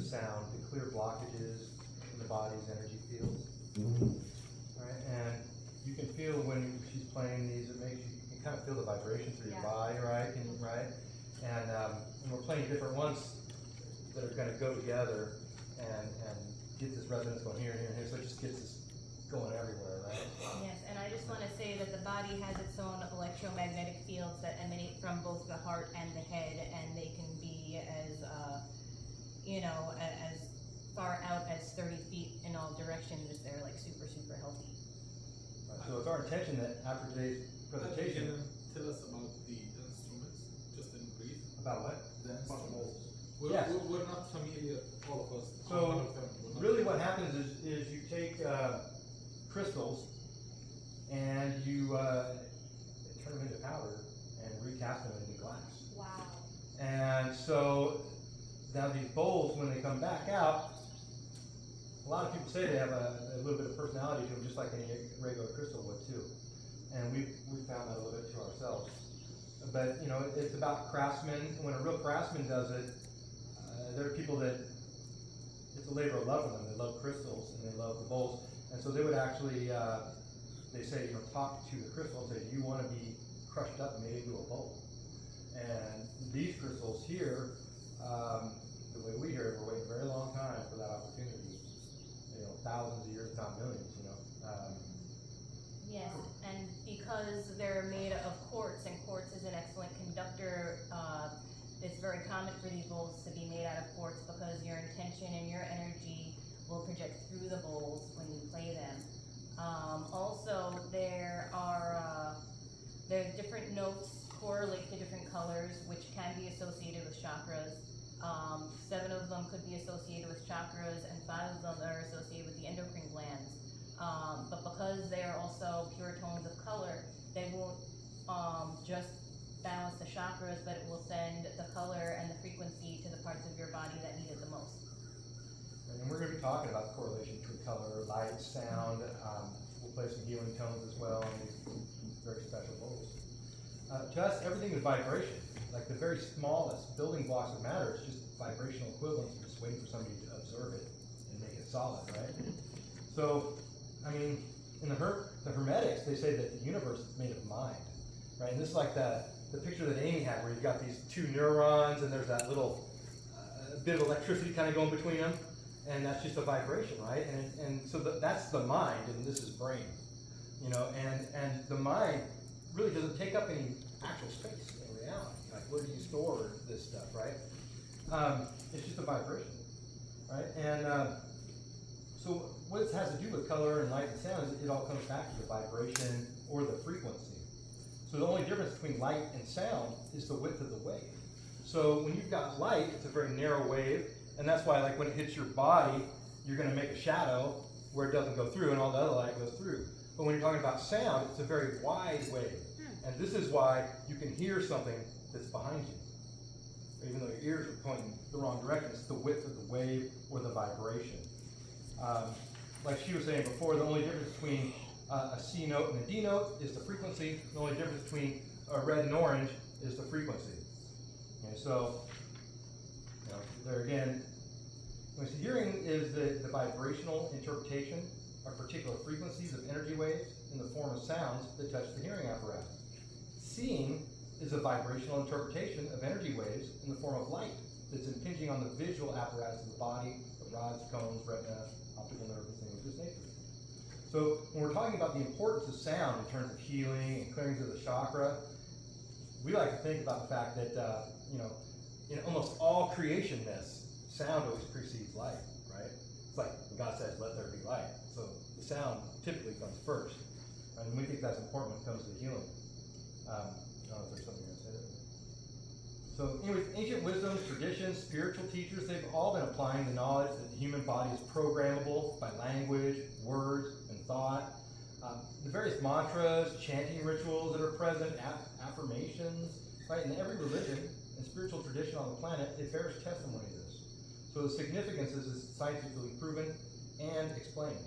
sound to clear blockages in the body's energy fields. Right? And you can feel when she's playing these, it makes you can kind of feel the vibration through your body, right? And we're playing different ones that are going to go together and get this resonance going here and here and here, so it just gets us going everywhere, right? Yes, and I just want to say that the body has its own electromagnetic fields that emanate from both the heart and the head, and they can be as, as far out as 30 feet in all directions if they're like super, super healthy. Right, so it's our intention that after today's presentation. Tell us about the instruments, just in brief. About what? The instruments. Yes. We're not familiar, all of us. So really what happens is you take crystals and you turn them into powder and recast them into glass. Wow. And so now these bowls, when they come back out, a lot of people say they have a little bit of personality to them, just like any regular crystal would too. And we found that a little bit to ourselves. But it's about craftsmen. When a real craftsman does it, there are people that it's a labor of love for them. They love crystals and they love the bowls, and so they would actually they say talk to the crystal and say, do you want to be crushed up and made into a bowl? And these crystals here, the way we hear it, we're waiting a very long time for that opportunity. Thousands of years, not millions. Yes, and because they're made of quartz, and quartz is an excellent conductor, it's very common for these bowls to be made out of quartz because your intention and your energy will project through the bowls when you play them. Also, there are different notes correlate to different colors, which can be associated with chakras. 7 of them could be associated with chakras, and 5 of them are associated with the endocrine glands. But because they are also pure tones of color, they won't just balance the chakras, but it will send the color and the frequency to the parts of your body that need it the most. And we're going to be talking about the correlation between color, light, sound. We'll play some healing tones as well on these very special bowls. To us, everything is vibration. Like the very smallest building blocks of matter is just vibrational equivalents. We're just waiting for somebody to observe it and make it solid, right? So, in the Hermetics, they say that the universe is made of mind, right? And this is like the picture that Amy had, where you've got these 2 neurons, and there's that little bit of electricity kind of going between them, and that's just a vibration, right? And so that's the mind, and this is brain, and the mind really doesn't take up any actual space in reality. Like, where do you store this stuff, right? It's just a vibration, right? And so what it has to do with color and light and sound is it all comes back to the vibration or the frequency. So the only difference between light and sound is the width of the wave. So when you've got light, it's a very narrow wave, and that's why, like, when it hits your body, you're going to make a shadow where it doesn't go through and all the other light goes through. But when you're talking about sound, it's a very wide wave. And this is why you can hear something that's behind you. Even though your ears are pointing the wrong direction, it's the width of the wave or the vibration. Like she was saying before, the only difference between a C note and a D note is the frequency. The only difference between a red and orange is the frequency. Okay, so, there again, hearing is the vibrational interpretation of particular frequencies of energy waves in the form of sounds that touch the hearing apparatus. Seeing is a vibrational interpretation of energy waves in the form of light that's impinging on the visual apparatus of the body, the rods, cones, retina, optical nerve, and things of this nature. So when we're talking about the importance of sound in terms of healing and clearings of the chakra, we like to think about the fact that, in almost all creation myths, sound always precedes light, right? It's like when God says, let there be light. So the sound typically comes first. And we think that's important when it comes to healing. I don't know if there's something you're going to say there. So anyways, ancient wisdoms, traditions, spiritual teachers, they've all been applying the knowledge that the human body is programmable by language, words, and thought. The various mantras, chanting rituals that are present, affirmations, right? In every religion and spiritual tradition on the planet, it bears testimony to this. So the significance is scientifically proven and explained.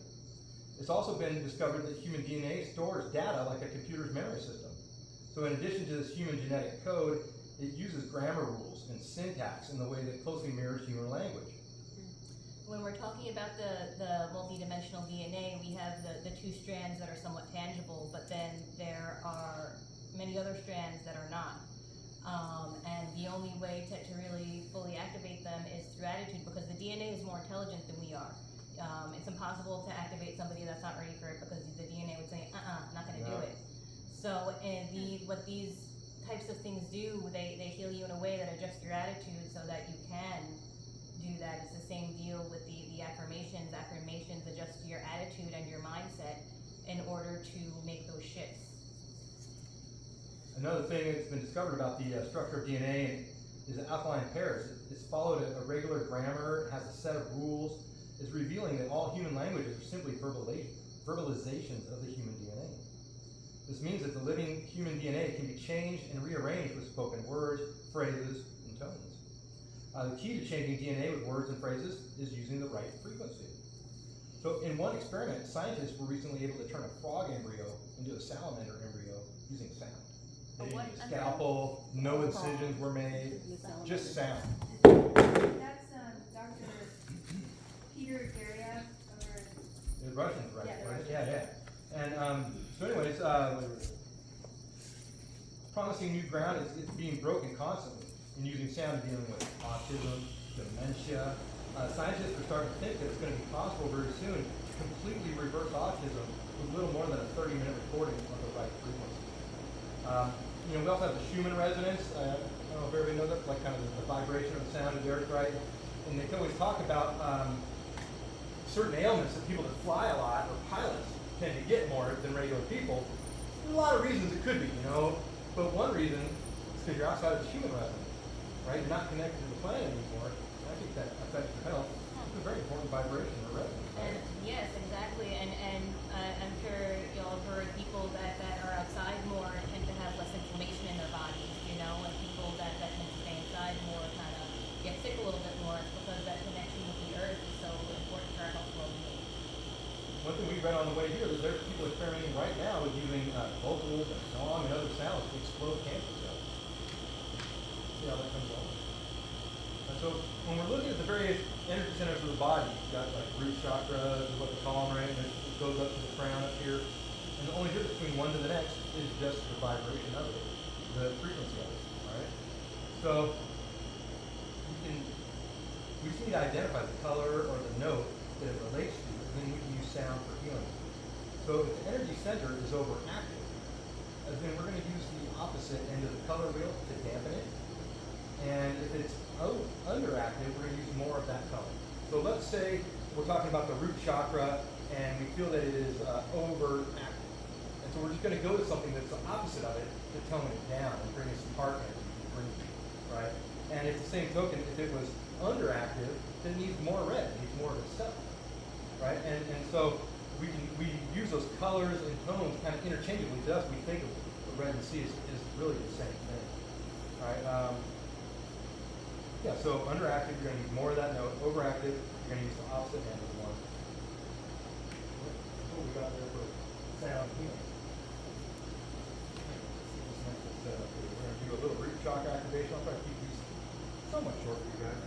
It's also been discovered that human DNA stores data like a computer's memory system. So in addition to this human genetic code, it uses grammar rules and syntax in the way that closely mirrors human language. When we're talking about the multidimensional DNA, we have the two strands that are somewhat tangible, but then there are many other strands that are not. And the only way to really fully activate them is through attitude, because the DNA is more intelligent than we are. It's impossible to activate somebody that's not ready for it, because the DNA would say, not gonna do it. So, what these types of things do, they heal you in a way that adjusts your attitude so that you can do that. It's the same deal with the affirmations. Affirmations adjust your attitude and your mindset in order to make those shifts. Another thing that's been discovered about the structure of DNA is that alkaline pairs. It's followed a regular grammar, has a set of rules. It's revealing that all human languages are simply verbalizations of the human DNA. This means that the living human DNA can be changed and rearranged with spoken words, phrases, and tones. The key to changing DNA with words and phrases is using the right frequency. So in one experiment, scientists were recently able to turn a frog embryo into a salamander embryo using sound. They didn't use a scalpel, no incisions were made, just sound. That's Dr. Peter Garya over. The Russians, right? Yeah, the Russians. Yeah. And so anyways, promising new ground is being broken constantly in using sound in dealing with autism, dementia. Scientists are starting to think that it's going to be possible very soon to completely reverse autism with little more than a 30-minute recording of the right frequency. We also have the Schumann resonance. I don't know if everybody knows that, like kind of the vibration of the sound of the earth, right? And they can always talk about certain ailments that people that fly a lot or pilots tend to get more than regular people. There's a lot of reasons it could be, but one reason is because you're outside of the Schumann resonance, right? You're not connected to the planet anymore. I think that affects your health. It's a very important vibration or resonance, right? Yes, exactly. And I'm sure y'all have heard people that are outside more tend to have less inflammation in their bodies, and people that tend to stay inside more kind of get sick a little bit more. It's because that connection with the earth is so important for our health well-being. One thing we read on the way here is there's people experimenting right now with using vocals and song and other sounds to explode cancer cells. See how that comes along. And so when we're looking at the various energy centers of the body, you've got like root chakra, is what they call them, right? And it goes up to the crown up here. And the only difference between one to the next is just the vibration of it, the frequency of it, alright? So we just need to identify the color or the note that it relates to, and then we can use sound for healing. So if the energy center is overactive, then we're going to use the opposite end of the color wheel to dampen it. And if it's underactive, we're going to use more of that color. So let's say we're talking about the root chakra, and we feel that it is overactive. And so we're just going to go to something that's the opposite of it to tone it down and bring us some heart energy, right? And if the same token, if it was underactive, then it needs more red, it needs more of itself, right? And so we use those colors and tones kind of interchangeably. To us, we think of the red and C is really the same thing, right? Yeah, so underactive, you're going to use more of that note. Overactive, you're going to use the opposite end of the one. That's what we got there for sound healing. We're going to do a little root chakra activation. I'll try to keep these somewhat short for you guys.